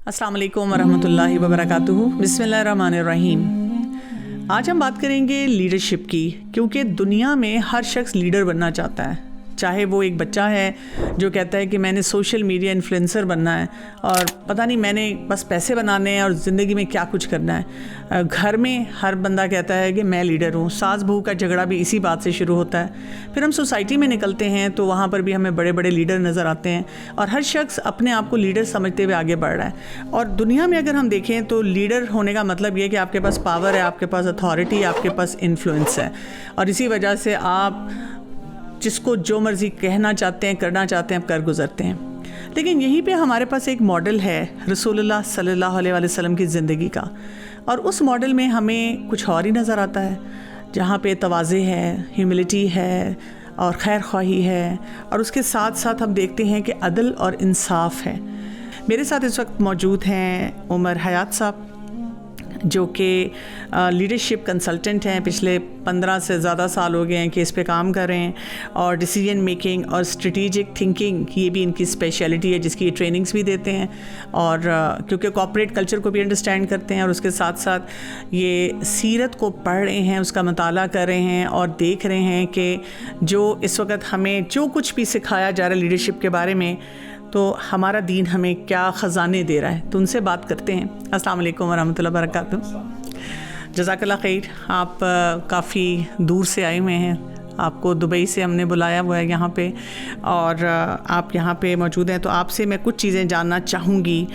अस्सलाम वालेकुम वरहमतुल्लाहि वबरकातुहू। बिस्मिल्लाहिर्रहमानिर्रहीम। आज हम बात करेंगे लीडरशिप की, क्योंकि दुनिया में हर शख्स लीडर बनना चाहता है। चाहे वो एक बच्चा है जो कहता है कि मैंने सोशल मीडिया इन्फ्लुएंसर बनना है और पता नहीं मैंने बस पैसे बनाने हैं और ज़िंदगी में क्या कुछ करना है। घर में हर बंदा कहता है कि मैं लीडर हूँ। सास बहू का झगड़ा भी इसी बात से शुरू होता है। फिर हम सोसाइटी में निकलते हैं तो वहाँ पर भी हमें बड़े बड़े लीडर नज़र आते हैं और हर शख्स अपने आप को लीडर समझते हुए आगे बढ़ रहा है। और दुनिया में अगर हम देखें तो लीडर होने का मतलब ये कि आपके पास पावर है, आपके पास अथॉरिटी, आपके पास इन्फ्लुएंस है और इसी वजह से आप जिसको जो मर्ज़ी कहना चाहते हैं, करना चाहते हैं, आप कर गुज़रते हैं। लेकिन यहीं पे हमारे पास एक मॉडल है रसूलुल्लाह सल्लल्लाहु अलैहि वसल्लम की ज़िंदगी का, और उस मॉडल में हमें कुछ और ही नज़र आता है, जहाँ पे तवाज़े है, ह्यूमिलिटी है और खैर ख्वाही है, और उसके साथ साथ हम देखते हैं कि अदल और इंसाफ है। मेरे साथ इस वक्त मौजूद हैं उमर हयात साहब, जो कि लीडरशिप कंसल्टेंट हैं। पिछले 15 से ज़्यादा साल हो गए हैं कि इस पे काम कर रहे हैं, और डिसीजन मेकिंग और स्ट्रेटेजिक थिंकिंग ये भी इनकी स्पेशलिटी है, जिसकी ये ट्रेनिंग्स भी देते हैं। और क्योंकि कॉर्पोरेट कल्चर को भी अंडरस्टैंड करते हैं और उसके साथ साथ ये सीरत को पढ़ रहे हैं, उसका मताला कर रहे हैं और देख रहे हैं कि जो इस वक्त हमें जो कुछ भी सिखाया जा रहा है लीडरशिप के बारे में, तो हमारा दीन हमें क्या ख़जाने दे रहा है। तो उनसे बात करते हैं। अस्सलाम वालेकुम वरहमतुल्लाहि वबरकातुहू। जज़ाकल्लाह खैर। आप काफ़ी दूर से आए हुए हैं, आपको दुबई से हमने बुलाया हुआ है यहाँ पे, और आप यहाँ पे मौजूद हैं। तो आपसे मैं कुछ चीज़ें जानना चाहूँगी,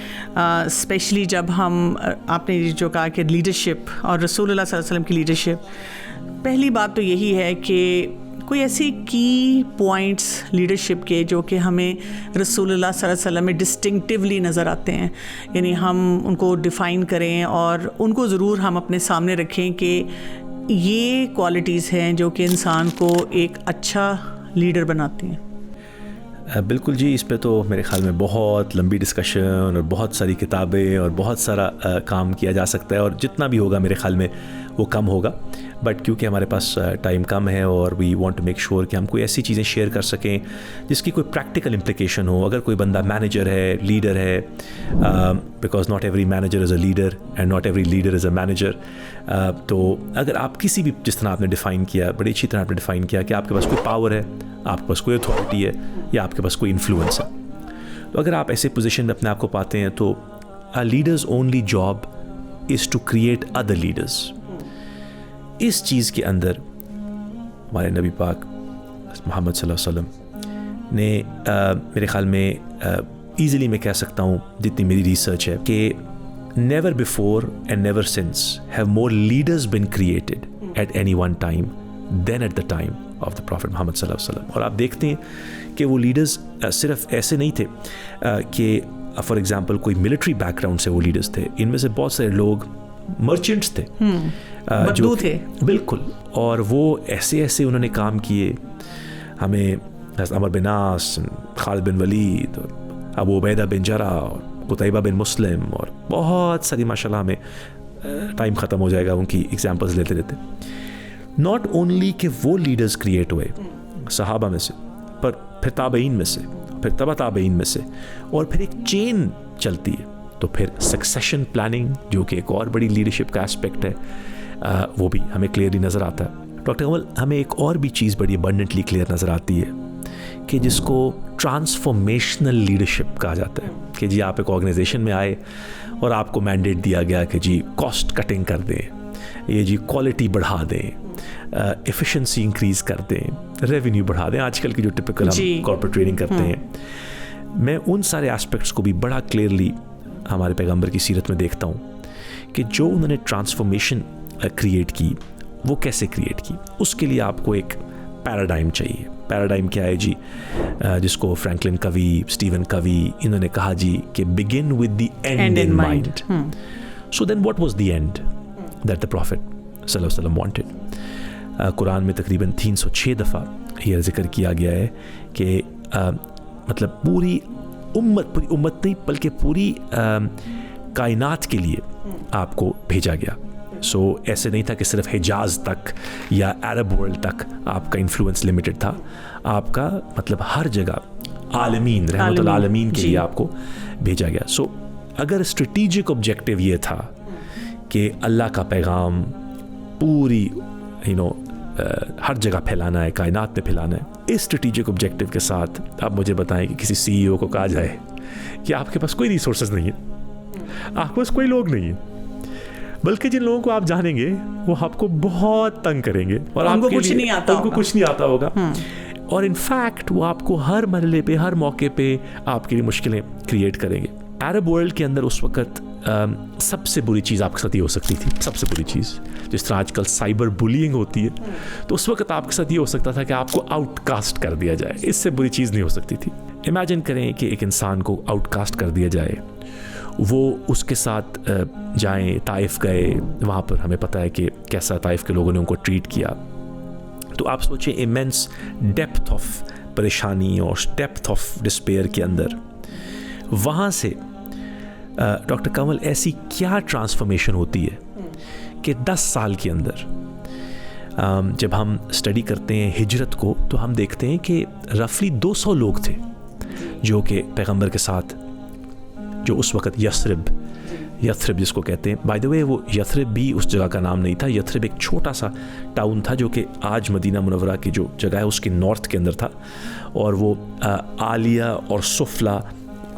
स्पेशली जब हम आपने जो कहा कि लीडरशिप और रसूलुल्लाह सल्लल्लाहु अलैहि वसल्लम की लीडरशिप। पहली बात तो यही है कि कोई ऐसी की पॉइंट्स लीडरशिप के जो कि हमें रसूलुल्लाह सल्लल्लाहु अलैहि वसल्लम में डिस्टिंक्टिवली नज़र आते हैं, यानी हम उनको डिफ़ाइन करें और उनको ज़रूर हम अपने सामने रखें कि ये क्वालिटीज़ हैं जो कि इंसान को एक अच्छा लीडर बनाती हैं। बिल्कुल जी, इस पे तो मेरे ख़्याल में बहुत लंबी डिस्कशन और बहुत सारी किताबें और बहुत सारा काम किया जा सकता है, और जितना भी होगा मेरे ख़्याल में वो कम होगा। बट क्योंकि हमारे पास टाइम कम है और we want to make sure कि हम कोई ऐसी चीज़ें शेयर कर सकें जिसकी कोई प्रैक्टिकल इम्प्लिकेशन हो। अगर कोई बंदा मैनेजर है, लीडर है, because not every manager is a leader and not every leader is a manager. तो अगर आप किसी भी, जिस तरह आपने डिफ़ाइन किया, बड़ी अच्छी तरह आपने डिफ़ाइन किया कि आपके पास कोई पावर है, आपके पास कोई अथॉरिटी है या आपके पास कोई इन्फ्लुएंस है, तो अगर आप ऐसे पोजीशन में अपने आप को पाते हैं तो a leader's only job is to create other leaders. इस चीज़ के अंदर हमारे नबी पाक मोहम्मद सल्लल्लाहु अलैहि वसल्लम ने मेरे ख़्याल में ईज़िली मैं कह सकता हूँ, जितनी मेरी रिसर्च है, कि never before and never since have more leaders been created at any one time than at the time of the prophet Muhammad सल्लल्लाहु अलैहि वसल्लम। और आप देखते हैं कि वो लीडर्स सिर्फ ऐसे नहीं थे कि फॉर एग्ज़ाम्पल कोई मिलिट्री बैकग्राउंड से वो लीडर्स थे। इनमें से बहुत सारे लोग मर्चेंट्स थे, जो थे, बिल्कुल, और वो ऐसे ऐसे उन्होंने काम किए। हमें अमर बिन आस, खालिद बिन वलीद, अबू उबैदा बिन जर्राह और कुतैबा बिन मुस्लिम और बहुत सारी, माशाल्लाह में टाइम ख़त्म हो जाएगा उनकी एग्जाम्पल्स लेते लेते। नॉट ओनली कि वो लीडर्स क्रिएट हुए सहाबा में से, पर फिर ताबईन में से, फिर तबा ताबईन में से, और फिर एक चेन चलती है। तो फिर सक्सेशन प्लानिंग, जो कि एक और बड़ी लीडरशिप का एस्पेक्ट है, वो भी हमें क्लियरली नज़र आता है। डॉक्टर कमल, हमें एक और भी चीज़ बड़ी अबंडेंटली क्लियर नज़र आती है कि जिसको ट्रांसफॉर्मेशनल लीडरशिप कहा जाता है। कि जी आप एक ऑर्गेनाइजेशन में आए और आपको मैंडेट दिया गया कि जी कॉस्ट कटिंग कर दें, ये जी क्वालिटी बढ़ा दें, एफिशिएंसी इंक्रीज़ कर दें, रेवेन्यू बढ़ा दें, आजकल की जो टिपिकल हम कॉर्पोरेट ट्रेनिंग करते हैं। मैं उन सारे एस्पेक्ट्स को भी बड़ा क्लियरली हमारे पैगंबर की सीरत में देखता हूँ कि जो उन्होंने ट्रांसफॉर्मेशन क्रिएट की, वो कैसे क्रिएट की। उसके लिए आपको एक पैराडाइम चाहिए। पैराडाइम क्या है जी? जिसको फ्रैंकलिन कवी, स्टीवन कवी, इन्होंने कहा जी कि begin with the end in mind. So then what was the end that the prophet सल्लल्लाहु अलैहि वसल्लम वांटेड? कुरान में तकरीबन 306 दफ़ा यह जिक्र किया गया है कि मतलब पूरी उम्मत नहीं बल्कि पूरी कायनात के लिए आपको भेजा गया। सो ऐसे नहीं था कि सिर्फ हिजाज तक या अरब वर्ल्ड तक आपका इन्फ्लुएंस लिमिटेड था, आपका मतलब हर जगह आलमीन, रहमतुल आलमीन के लिए आपको भेजा गया। सो अगर स्ट्रेटेजिक ऑब्जेक्टिव ये था कि अल्लाह का पैगाम पूरी हर जगह फैलाना है, कायनात में फैलाना है, इस स्ट्रेटेजिक ऑब्जेक्टिव के साथ आप मुझे बताएं कि किसी CEO को कहा जाए कि आपके पास कोई रिसोर्सेज नहीं है, आपके पास कोई लोग नहीं है, बल्कि जिन लोगों को आप जानेंगे वो आपको बहुत तंग करेंगे और उनको कुछ नहीं आता होगा और इनफैक्ट वो आपको हर मरहले पे, हर मौके पे आपके लिए मुश्किलें क्रिएट करेंगे। अरब वर्ल्ड के अंदर उस वक्त सबसे बुरी चीज़ आपके साथ ये हो सकती थी, सबसे बुरी चीज़, जिस तरह आजकल साइबर बुलिंग होती है, तो उस वक्त आपके साथ ये हो सकता था कि आपको आउटकास्ट कर दिया जाए। इससे बुरी चीज़ नहीं हो सकती थी। इमेजिन करें कि एक इंसान को आउटकास्ट कर दिया जाए, वो उसके साथ जाएं, ताइफ गए, वहाँ पर हमें पता है कि कैसा ताइफ के लोगों ने उनको ट्रीट किया। तो आप सोचें इमेंस डेप्थ ऑफ परेशानी और डेप्थ ऑफ डिस्पेयर के अंदर, वहाँ से डॉक्टर कंवल ऐसी क्या ट्रांसफॉर्मेशन होती है कि 10 साल के अंदर जब हम स्टडी करते हैं हिजरत को, तो हम देखते हैं कि रफली 200 लोग थे जो कि पैगंबर के साथ, जो उस वक़्त यथरिब जिसको कहते हैं, बाय द वे वो यथरिब भी उस जगह का नाम नहीं था। यथरिब एक छोटा सा टाउन था जो कि आज मदीना मुनव्वरा की जो जगह है उसके नॉर्थ के अंदर था, और वो आलिया और सुफला,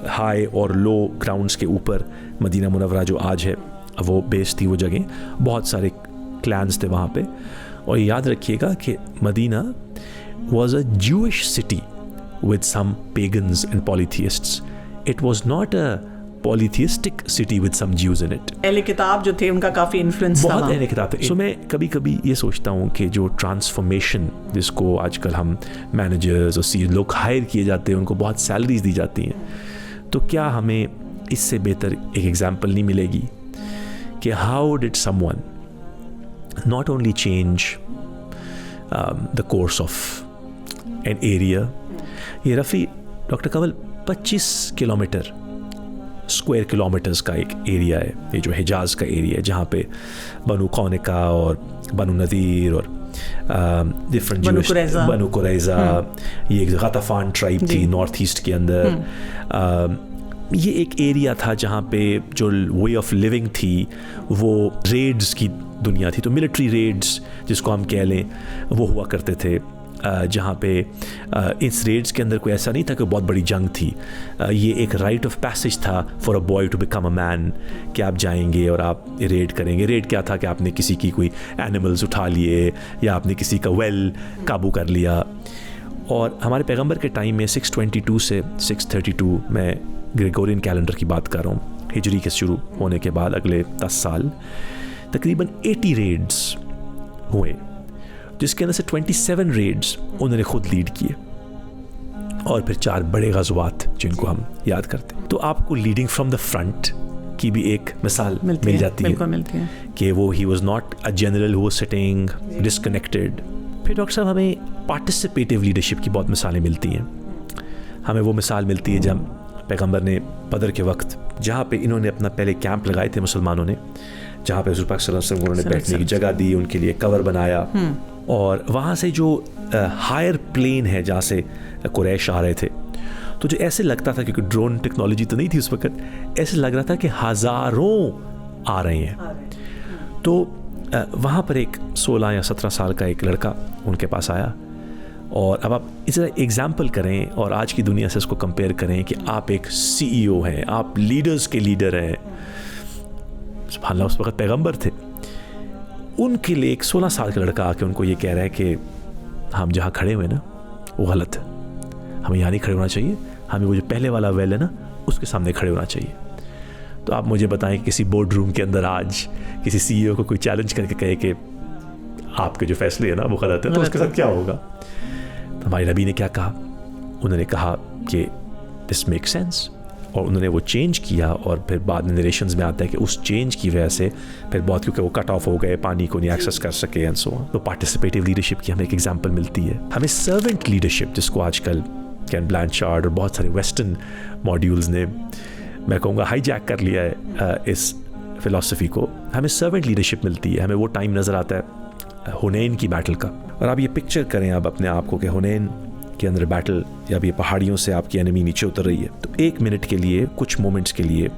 हाई और लो ग्राउंड्स के ऊपर मदीना मुनव्वरा जो आज है वो बेस थी वो जगह। बहुत सारे क्लैंस थे वहाँ पे, और याद रखिएगा कि Medina was a Jewish city with some pagans and polytheists. It was not a polytheistic city with some Jews in it. अहले किताब जो थे उनका काफ़ी इन्फ्लुएंस था, बहुत अहले किताब थे। सो मैं कभी कभी ये सोचता हूँ कि जो ट्रांसफॉर्मेशन जिसको आजकल हम मैनेजर्स और CEO लोग हायर किए जाते हैं, उनको बहुत सैलरीज दी जाती हैं, तो क्या हमें इससे बेहतर एक एग्जाम्पल नहीं मिलेगी कि how did someone not only change the course of an area. ये Rafi doctor Kanwal 25 kilometre square kilometres का एक एरिया है, ये जो हिजाज का एरिया है, जहाँ पे बनु कौनिका और बनु नदीर और डिफरेंट बनु कुरैज़ा, ये एक गताफान ट्राइब थी नॉर्थ ईस्ट के अंदर। ये एक एरिया था जहाँ पे जो वे ऑफ लिविंग थी वो रेड्स की दुनिया थी, तो मिलिट्री रेड्स जिसको हम कह लें वो हुआ करते थे, जहाँ पे इस रेड्स के अंदर कोई ऐसा नहीं था कि बहुत बड़ी जंग थी। ये एक राइट ऑफ पैसेज था for a boy to become a man, कि आप जाएंगे और आप रेड करेंगे। रेड क्या था कि आपने किसी की कोई एनिमल्स उठा लिए या आपने किसी का वेल काबू कर लिया। और हमारे पैगंबर के टाइम में 622 से 632, मैं ग्रेगोरियन कैलेंडर की बात कर रहा हूँ, हिजरी के शुरू होने के बाद अगले 10 साल तकरीबन 80 रेड्स हुए, जिसके अंदर से 27 रेड्स उन्होंने खुद लीड किए, और फिर 4 बड़े गज़वात जिनको हम याद करते हैं। तो आपको लीडिंग फ्रॉम द फ्रंट की भी एक मिसाल मिल जाती है कि वो he was not a general who was sitting disconnected. फिर डॉक्टर साहब हमें पार्टिसिपेटिव लीडरशिप की बहुत मिसालें मिलती हैं। हमें वो मिसाल मिलती है जब पैगंबर ने बदर के वक्त, जहाँ पे इन्होंने अपना पहले कैंप लगाए थे मुसलमानों ने, जहाँ पे हुज़ूर पाक सल्लल्लाहु अलैहि वसल्लम उन्होंने बैठने की जगह दी, उनके लिए कवर बनाया, और वहाँ से जो हायर प्लेन है जहाँ से कुरैश आ रहे थे, तो जो ऐसे लगता था, क्योंकि ड्रोन टेक्नोलॉजी तो नहीं थी उस वक्त, ऐसे लग रहा था कि हज़ारों आ रहे हैं। तो वहाँ पर एक 16 या 17 साल का एक लड़का उनके पास आया, और अब आप इस तरह एग्जाम्पल करें और आज की दुनिया से इसको कंपेयर करें कि आप एक CEO हैं, आप लीडर्स के लीडर हैं, सुभान अल्लाह, उस वक्त पैगंबर थे, उनके लिए एक 16 साल का लड़का आके उनको ये कह रहा है कि हम जहाँ खड़े हुए ना वो गलत है, हमें यहाँ नहीं खड़े होना चाहिए, हमें वो जो पहले वाला वेल है ना उसके सामने खड़े होना चाहिए। तो आप मुझे बताएं कि किसी बोर्ड रूम के अंदर आज किसी CEO को कोई चैलेंज करके कहे कि आपके जो फैसले हैं ना वो गलत है, तो उसके साथ क्या होगा? तो हमारे नबी ने क्या कहा? उन्होंने कहा कि दिस मेक सेंस, और उन्होंने वो चेंज किया, और फिर बाद में नरेशंस में आता है कि उस चेंज की वजह से फिर बहुत, क्योंकि वो कट ऑफ हो गए, पानी को नहीं एक्सेस कर सके एंड सो ऑन। तो पार्टिसिपेटिव लीडरशिप की हमें एक एग्जांपल मिलती है। हमें सर्वेंट लीडरशिप, जिसको आजकल कैन ब्लैंचार्ड और बहुत सारे वेस्टर्न मॉड्यूल्स ने, मैं कहूँगा, हाईजैक कर लिया है इस फिलॉसफी को। हमें सर्वेंट लीडरशिप मिलती है। हमें वो टाइम नज़र आता है हुनैन की बैटल का, और आप ये पिक्चर करें आप अपने आप को कि हुनैन के अंदर बैटल, या अब ये पहाड़ियों से आपकी एनिमी नीचे उतर रही है, तो 1 मिनट के लिए, कुछ मोमेंट्स के लिए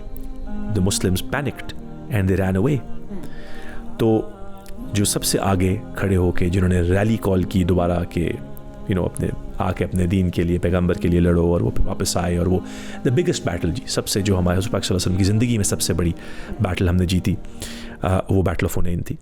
the Muslims panicked and they ran away. तो जो सबसे आगे खड़े होके जिन्होंने रैली कॉल की दोबारा के अपने आके अपने दीन के लिए, पैगंबर के लिए लड़ो, और वो वापस आए, और वो द बिगेस्ट बैटल जी, सबसे जो हमारे हुज़ूर पाक सल्लल्लाहु अलैहि वसल्लम की ज़िंदगी में सबसे बड़ी बैटल हमने जीती, वो बैटल ऑफ हुनैन थी।